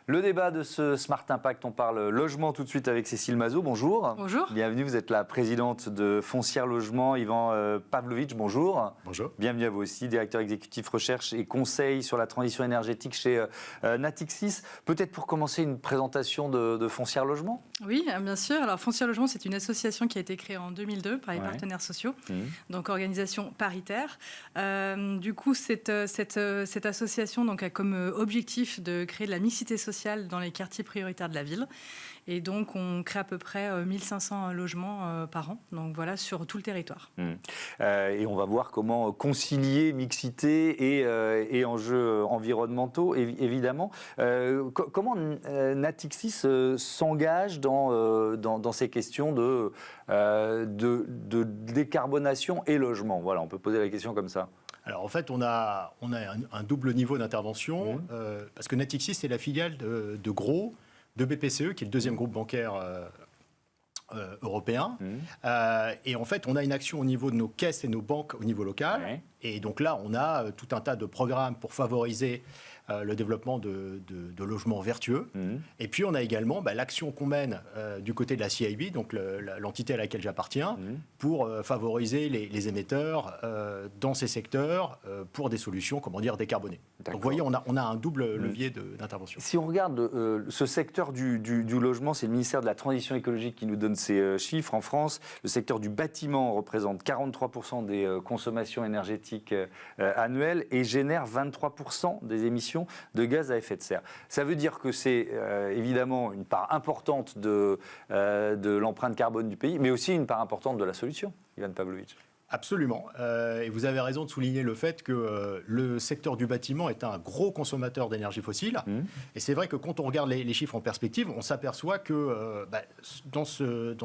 Le débat de ce Smart Impact, on parle logement tout de suite avec Cécile Mazot. Bonjour. Bonjour. Bienvenue, vous êtes la présidente de Foncière Logement. Yvan Pavlovitch, bonjour. Bonjour. Bienvenue à vous aussi, directeur exécutif recherche et conseil sur la transition énergétique chez Natixis. Peut-être pour commencer une présentation de Foncière Logement ? Oui, bien sûr. Alors Foncière Logement, c'est une association qui a été créée en 2002 par les partenaires sociaux, donc organisation paritaire. Du coup, cette association donc, a comme objectif de créer de la mixité sociale dans les quartiers prioritaires de la ville. Et donc, on crée à peu près 1500 logements par an. Donc voilà, sur tout le territoire. Et on va voir comment concilier mixité et enjeux environnementaux, évidemment. Comment Natixis s'engage dans ces questions de décarbonation et logement? Voilà, on peut poser la question comme ça. Alors en fait, on a un double niveau d'intervention, parce que Natixis, c'est la filiale de Gros, de BPCE, qui est le deuxième groupe bancaire européen. Et en fait, on a une action au niveau de nos caisses et nos banques au niveau local. Ouais. Et donc là, on a tout un tas de programmes pour favoriser le développement de logements vertueux. Et puis, on a également l'action qu'on mène du côté de la CIB, donc l'entité à laquelle j'appartiens, pour favoriser les émetteurs dans ces secteurs pour des solutions, décarbonées. Donc, vous voyez, on a un double levier d'intervention. Si on regarde ce secteur du logement, c'est le ministère de la Transition écologique qui nous donne ces chiffres. En France, le secteur du bâtiment représente 43% des consommations énergétiques annuelles et génère 23% des émissions de gaz à effet de serre. Ça veut dire que c'est évidemment une part importante de l'empreinte carbone du pays, mais aussi une part importante de la solution, Yvan Pavlovitch. Absolument. Et vous avez raison de souligner le fait que le secteur du bâtiment est un gros consommateur d'énergie fossile. Et c'est vrai que quand on regarde les chiffres en perspective, on s'aperçoit que dans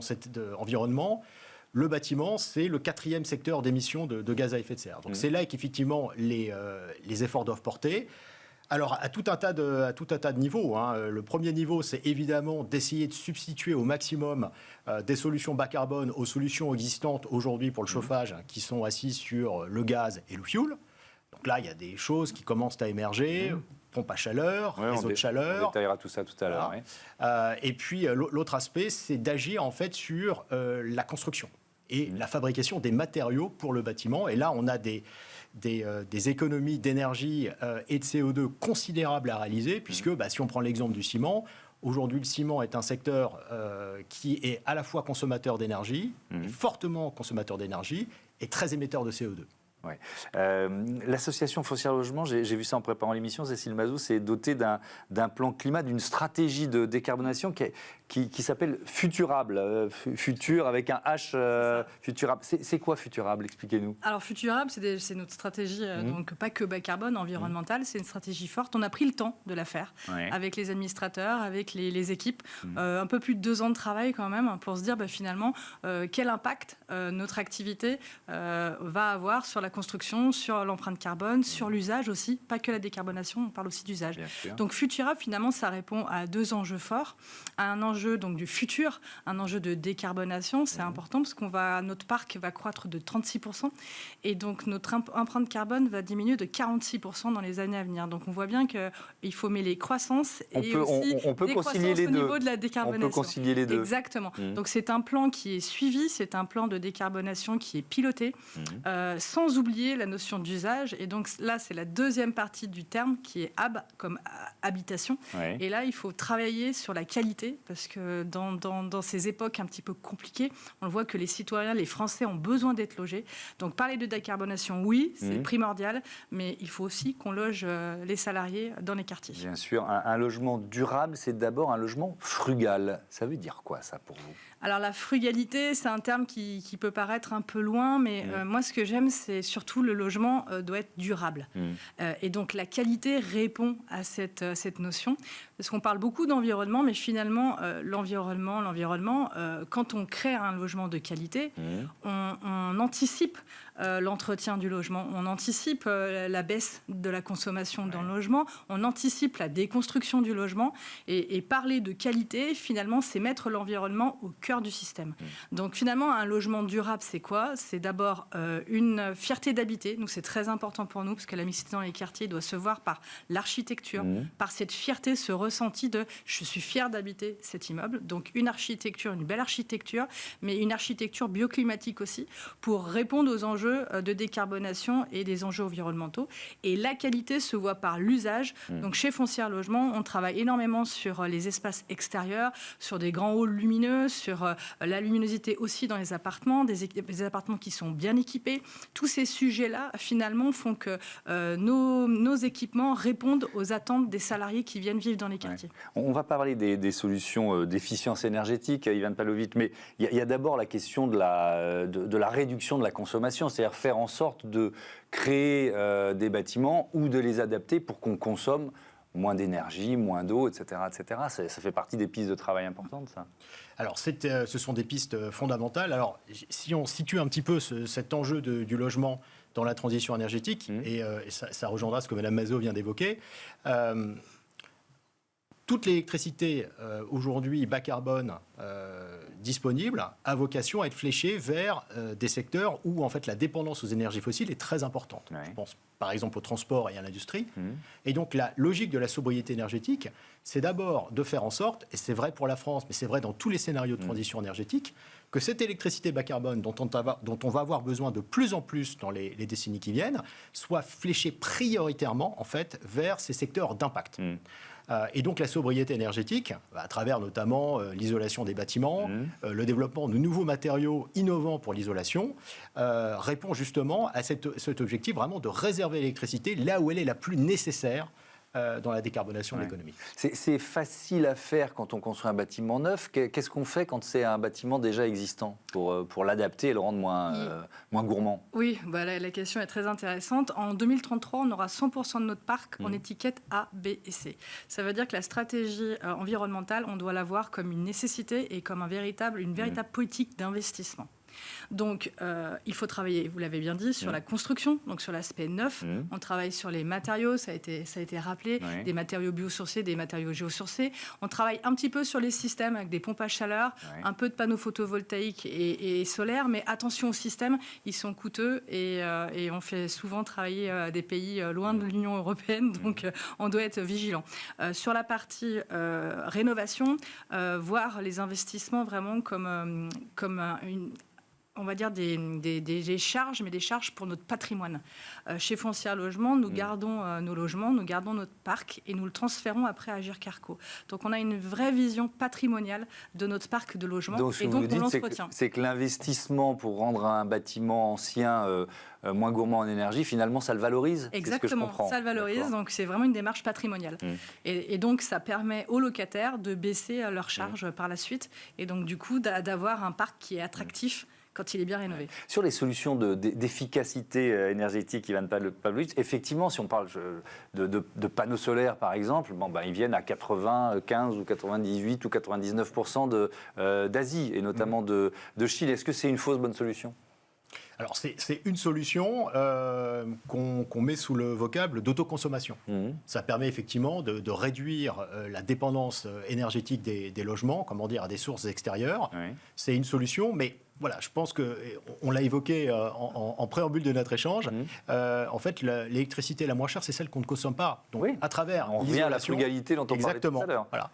cet environnement, le bâtiment, c'est le 4e secteur d'émissions de gaz à effet de serre. Donc c'est là qu'effectivement les efforts doivent porter. Alors, à tout un tas de niveaux. Le premier niveau, c'est évidemment d'essayer de substituer au maximum des solutions bas carbone aux solutions existantes aujourd'hui pour le chauffage, qui sont assises sur le gaz et le fioul. Donc là, il y a des choses qui commencent à émerger. Pompe à chaleur, réseau de chaleur. On détaillera tout ça tout à l'heure. Voilà. Et puis, l'autre aspect, c'est d'agir en fait sur la construction et la fabrication des matériaux pour le bâtiment. Et là, on a des économies d'énergie et de CO2 considérables à réaliser, puisque si on prend l'exemple du ciment, aujourd'hui le ciment est un secteur qui est à la fois consommateur d'énergie, fortement consommateur d'énergie, et très émetteur de CO2. Ouais. L'association Foncière Logement, j'ai vu ça en préparant l'émission, Cécile Mazot, s'est dotée d'un plan climat, d'une stratégie de décarbonation qui s'appelle Futurable. Futur avec un H, Futurable. C'est quoi Futurable? Expliquez-nous. Alors Futurable, c'est notre stratégie, donc pas que bas carbone, environnementale, c'est une stratégie forte. On a pris le temps de la faire avec les administrateurs, avec les équipes. Un peu plus de 2 ans de travail quand même pour se dire finalement quel impact notre activité va avoir sur la construction, sur l'empreinte carbone, sur l'usage aussi, pas que la décarbonation, on parle aussi d'usage. Donc Futurable, finalement, ça répond à 2 enjeux forts, à un enjeu donc du futur, un enjeu de décarbonation, c'est important parce notre parc va croître de 36% et donc notre empreinte carbone va diminuer de 46% dans les années à venir. Donc on voit bien qu'il faut mêler croissance et on peut concilier les au deux. Niveau de la décarbonation. On peut concilier les deux. Exactement. Donc c'est un plan qui est suivi, c'est un plan de décarbonation qui est piloté, sans oublier la notion d'usage. Et donc là, c'est la deuxième partie du terme qui est HAB, comme habitation. Et là, il faut travailler sur la qualité, parce que dans ces époques un petit peu compliquées, on voit que les citoyens, les Français ont besoin d'être logés. Donc parler de décarbonation, oui, c'est primordial, mais il faut aussi qu'on loge les salariés dans les quartiers. Bien sûr, un logement durable, c'est d'abord un logement frugal. Ça veut dire quoi, ça, pour vous? Alors la frugalité, c'est un terme qui peut paraître un peu loin, mais moi ce que j'aime, c'est surtout le logement doit être durable. Et donc la qualité répond à cette notion, parce qu'on parle beaucoup d'environnement, mais finalement l'environnement, quand on crée un logement de qualité, on anticipe l'entretien du logement, on anticipe la baisse de la consommation dans le logement, on anticipe la déconstruction du logement, et parler de qualité, finalement, c'est mettre l'environnement au cœur du système. Donc finalement, un logement durable, c'est quoi? C'est d'abord une fierté d'habiter. Nous, c'est très important pour nous, parce que la mixité dans les quartiers doit se voir par l'architecture, par cette fierté, ce ressenti de « je suis fier d'habiter cet immeuble ». Donc une architecture, une belle architecture, mais une architecture bioclimatique aussi, pour répondre aux enjeux de décarbonation et des enjeux environnementaux. Et la qualité se voit par l'usage. Donc chez Foncière Logement, on travaille énormément sur les espaces extérieurs, sur des grands halls lumineux, sur la luminosité aussi dans les appartements, des appartements qui sont bien équipés. Tous ces sujets-là, finalement, font que nos équipements répondent aux attentes des salariés qui viennent vivre dans les quartiers. On va parler des solutions d'efficience énergétique, Ivan Pavlovic, mais il y a d'abord la question de la réduction de la consommation, c'est-à-dire faire en sorte de créer des bâtiments ou de les adapter pour qu'on consomme moins d'énergie, moins d'eau, etc., etc. Ça fait partie des pistes de travail importantes, ça. Alors, ce sont des pistes fondamentales. Alors, si on situe un petit peu cet enjeu du logement dans la transition énergétique, et ça rejoindra ce que Mme Mazot vient d'évoquer, toute l'électricité aujourd'hui bas carbone disponible a vocation à être fléchée vers des secteurs où en fait la dépendance aux énergies fossiles est très importante. Je pense par exemple au transport et à l'industrie. Et donc la logique de la sobriété énergétique, c'est d'abord de faire en sorte, et c'est vrai pour la France, mais c'est vrai dans tous les scénarios de transition énergétique, que cette électricité bas carbone dont on va avoir besoin de plus en plus dans les décennies qui viennent, soit fléchée prioritairement en fait vers ces secteurs d'impact. Et donc la sobriété énergétique, à travers notamment l'isolation des bâtiments, le développement de nouveaux matériaux innovants pour l'isolation, répond justement à cet objectif vraiment de réserver l'électricité là où elle est la plus nécessaire dans la décarbonation de l'économie. C'est facile à faire quand on construit un bâtiment neuf. Qu'est-ce qu'on fait quand c'est un bâtiment déjà existant pour l'adapter et le rendre moins gourmand? Oui, bah la question est très intéressante. En 2033, on aura 100% de notre parc en étiquette A, B et C. Ça veut dire que la stratégie environnementale, on doit la voir comme une nécessité et comme une véritable politique d'investissement. Donc, il faut travailler, vous l'avez bien dit, sur la construction, donc sur l'aspect neuf. On travaille sur les matériaux, ça a été rappelé, des matériaux biosourcés, des matériaux géosourcés. On travaille un petit peu sur les systèmes avec des pompes à chaleur, un peu de panneaux photovoltaïques et solaires, mais attention aux systèmes, ils sont coûteux et on fait souvent travailler des pays loin de l'Union européenne, donc on doit être vigilant. Sur la partie rénovation, voir les investissements vraiment comme on va dire des charges, mais des charges pour notre patrimoine. Chez Foncière Logement, nous gardons nos logements, nous gardons notre parc et nous le transférons après à Agirc-Arrco. Donc on a une vraie vision patrimoniale de notre parc de logements donc, et donc on l'entretient. C'est que l'investissement pour rendre un bâtiment ancien moins gourmand en énergie, finalement ça le valorise. Exactement, ça le valorise, donc c'est vraiment une démarche patrimoniale. Et donc ça permet aux locataires de baisser leurs charges par la suite et donc du coup d'avoir un parc qui est attractif quand il est bien rénové. Sur les solutions d'efficacité énergétique, Ivan Pavlovic, effectivement, si on parle de panneaux solaires, par exemple, ils viennent à 95 ou 98 ou 99% d'Asie, et notamment de Chine. Est-ce que c'est une fausse bonne solution ? Alors, c'est une solution qu'on met sous le vocable d'autoconsommation. Ça permet effectivement de réduire la dépendance énergétique des logements, comment dire, à des sources extérieures. C'est une solution, mais voilà, je pense qu'on l'a évoqué en préambule de notre échange. En fait, l'électricité la moins chère, c'est celle qu'on ne consomme pas. Donc, à travers on revient à la frugalité dont on parlait tout à l'heure. Voilà.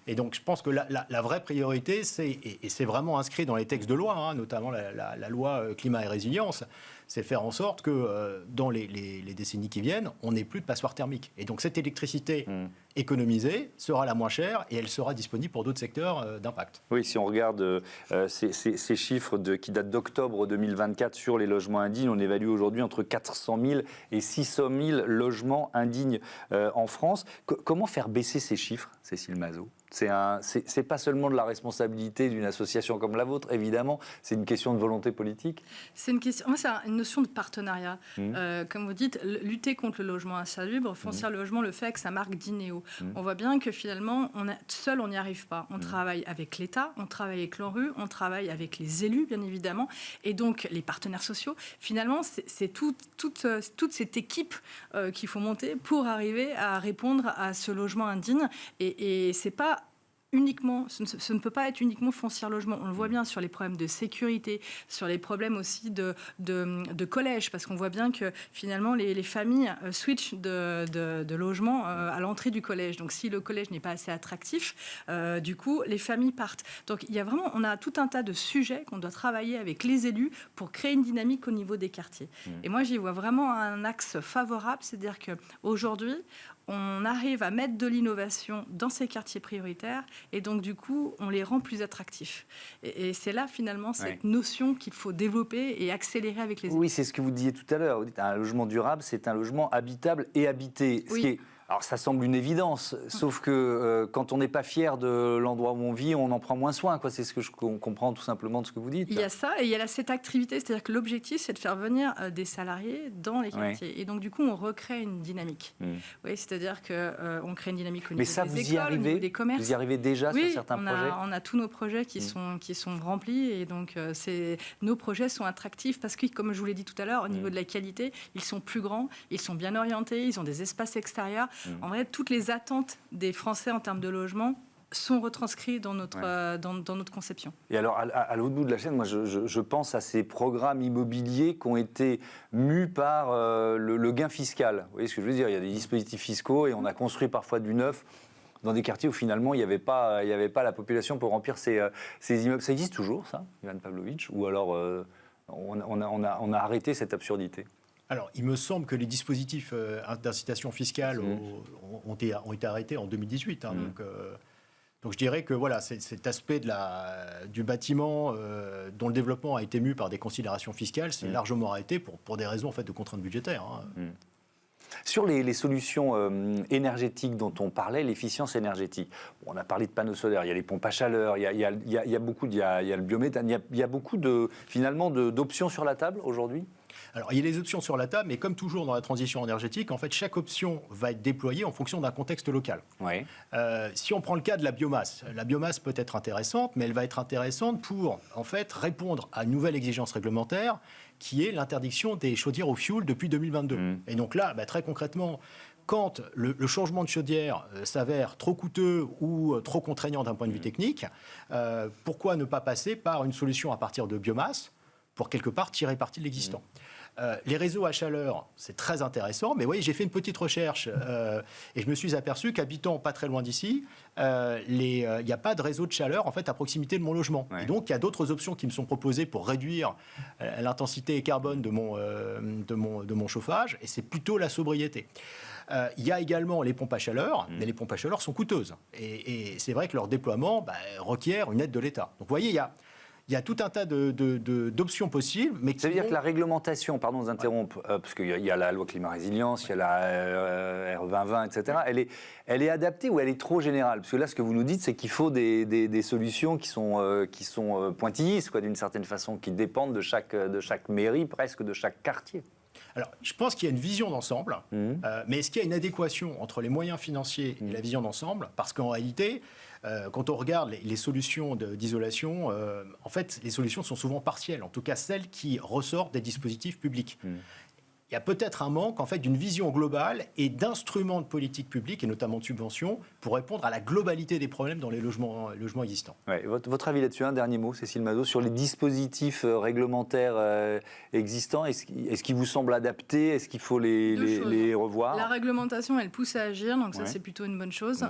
Et donc, je pense que la vraie priorité, et c'est vraiment inscrit dans les textes de loi, notamment la loi climat et résilience, c'est faire en sorte que dans les décennies qui viennent, on n'ait plus de passoires thermiques. Et donc, cette électricité économisée sera la moins chère et elle sera disponible pour d'autres secteurs d'impact. Oui, si on regarde ces chiffres qui datent d'octobre 2024 sur les logements indignes, on évalue aujourd'hui entre 400 000 et 600 000 logements indignes en France. Comment faire baisser ces chiffres, Cécile Mazot ? C'est pas seulement de la responsabilité d'une association comme la vôtre, évidemment, c'est une question de volonté politique. C'est une notion de partenariat. Comme vous dites, lutter contre le logement insalubre, Foncière Logement le fait avec sa marque Dineo. On voit bien que finalement, seul, on n'y arrive pas. On travaille avec l'État, on travaille avec l'ANRU, on travaille avec les élus, bien évidemment, et donc les partenaires sociaux. Finalement, c'est toute cette équipe qu'il faut monter pour arriver à répondre à ce logement indigne. Et c'est pas uniquement, ce ne peut pas être uniquement Foncière Logement. On le voit bien sur les problèmes de sécurité, sur les problèmes aussi de collège, parce qu'on voit bien que finalement les familles switchent de logement à l'entrée du collège. Donc si le collège n'est pas assez attractif, du coup les familles partent. Donc on a tout un tas de sujets qu'on doit travailler avec les élus pour créer une dynamique au niveau des quartiers. Et moi j'y vois vraiment un axe favorable, c'est-à-dire qu'aujourd'hui, on arrive à mettre de l'innovation dans ces quartiers prioritaires et donc du coup on les rend plus attractifs. Et c'est là finalement cette notion qu'il faut développer et accélérer avec les élus. Oui, c'est ce que vous disiez tout à l'heure. Vous dites un logement durable, c'est un logement habitable et habité. Ce qui est... Alors ça semble une évidence, sauf que quand on n'est pas fier de l'endroit où on vit, on en prend moins soin. C'est ce que on comprend tout simplement de ce que vous dites. Il y a ça, et il y a cette activité, c'est-à-dire que l'objectif, c'est de faire venir des salariés dans les quartiers. Et donc du coup, on recrée une dynamique. Oui, c'est-à-dire qu'on crée une dynamique au niveau des écoles, au niveau des commerces. Vous y arrivez déjà sur certains projets? On a tous nos projets qui sont remplis, et donc nos projets sont attractifs parce que, comme je vous l'ai dit tout à l'heure, au niveau de la qualité, ils sont plus grands, ils sont bien orientés, ils ont des espaces extérieurs. En vrai, toutes les attentes des Français en termes de logement sont retranscrits dans notre conception. Et alors, à l'autre bout de la chaîne, moi, je pense à ces programmes immobiliers qui ont été mus par le gain fiscal. Vous voyez ce que je veux dire? Il y a des dispositifs fiscaux et on a construit parfois du neuf dans des quartiers où finalement il n'y avait pas la population pour remplir ces immeubles. Ça existe toujours, ça, Ivan Pavlovitch? Ou alors on a arrêté cette absurdité? Alors, il me semble que les dispositifs d'incitation fiscale ont été arrêtés en 2018. Donc je dirais que voilà, cet aspect du bâtiment dont le développement a été mu par des considérations fiscales, c'est largement arrêté pour des raisons en fait, de contraintes budgétaires. Sur les solutions énergétiques dont on parlait, l'efficience énergétique, on a parlé de panneaux solaires, il y a les pompes à chaleur, il y a le biométhane, il y a beaucoup d'options sur la table aujourd'hui? Alors, il y a les options sur la table, mais comme toujours dans la transition énergétique, en fait, chaque option va être déployée en fonction d'un contexte local. Si on prend le cas de la biomasse peut être intéressante, mais elle va être intéressante pour, en fait, répondre à une nouvelle exigence réglementaire qui est l'interdiction des chaudières au fioul depuis 2022. Et donc là, très concrètement, quand le changement de chaudière s'avère trop coûteux ou trop contraignant d'un point de vue technique, pourquoi ne pas passer par une solution à partir de biomasse pour quelque part tirer parti de l'existant? Les réseaux à chaleur, c'est très intéressant, mais vous voyez, j'ai fait une petite recherche et je me suis aperçu qu'habitant pas très loin d'ici, il n'y a pas de réseau de chaleur en fait, à proximité de mon logement. Et donc, il y a d'autres options qui me sont proposées pour réduire l'intensité carbone de mon chauffage, et c'est plutôt la sobriété. Il y a également les pompes à chaleur, mais les pompes à chaleur sont coûteuses. Et c'est vrai que leur déploiement requiert une aide de l'État. Donc, vous voyez, il y a tout un tas d'options possibles. Mais ça veut dire que la réglementation, pardon de vous interrompre, parce qu'il y a la loi climat-résilience, il y a la R2020, etc., elle est adaptée ou elle est trop générale? Parce que là, ce que vous nous dites, c'est qu'il faut des solutions qui sont pointillistes, d'une certaine façon, qui dépendent de chaque mairie, presque de chaque quartier. Alors, je pense qu'il y a une vision d'ensemble, mais est-ce qu'il y a une adéquation entre les moyens financiers et la vision d'ensemble? Parce qu'en réalité, quand on regarde les solutions d'isolation, en fait, les solutions sont souvent partielles, en tout cas celles qui ressortent des dispositifs publics. Il y a peut-être un manque en fait, d'une vision globale et d'instruments de politique publique, et notamment de subventions, pour répondre à la globalité des problèmes dans les logements existants. Ouais, votre avis là-dessus, un dernier mot, Cécile Mazot, sur les dispositifs réglementaires existants, est-ce qu'ils vous semblent adaptés? Est-ce qu'il faut les revoir? La réglementation, elle pousse à agir, donc ça c'est plutôt une bonne chose.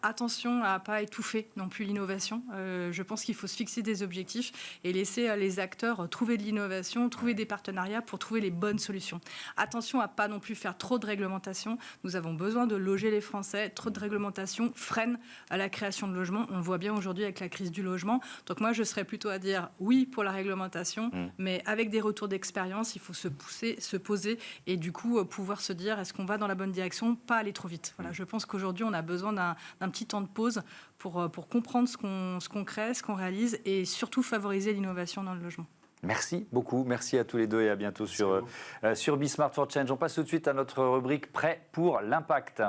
Attention à ne pas étouffer non plus l'innovation. Je pense qu'il faut se fixer des objectifs et laisser les acteurs trouver de l'innovation, trouver des partenariats pour trouver les bonnes solutions. Attention à pas non plus faire trop de réglementation. Nous avons besoin de loger les Français. Trop de réglementation freine à la création de logements. On le voit bien aujourd'hui avec la crise du logement. Donc moi, je serais plutôt à dire oui pour la réglementation, mais avec des retours d'expérience, il faut se poser et du coup pouvoir se dire est-ce qu'on va dans la bonne direction, pas aller trop vite. Voilà, je pense qu'aujourd'hui, on a besoin d'un petit temps de pause pour comprendre ce qu'on crée, ce qu'on réalise et surtout favoriser l'innovation dans le logement. Merci beaucoup, merci à tous les deux et à bientôt sur Be Smart for Change. On passe tout de suite à notre rubrique Prêt pour l'impact.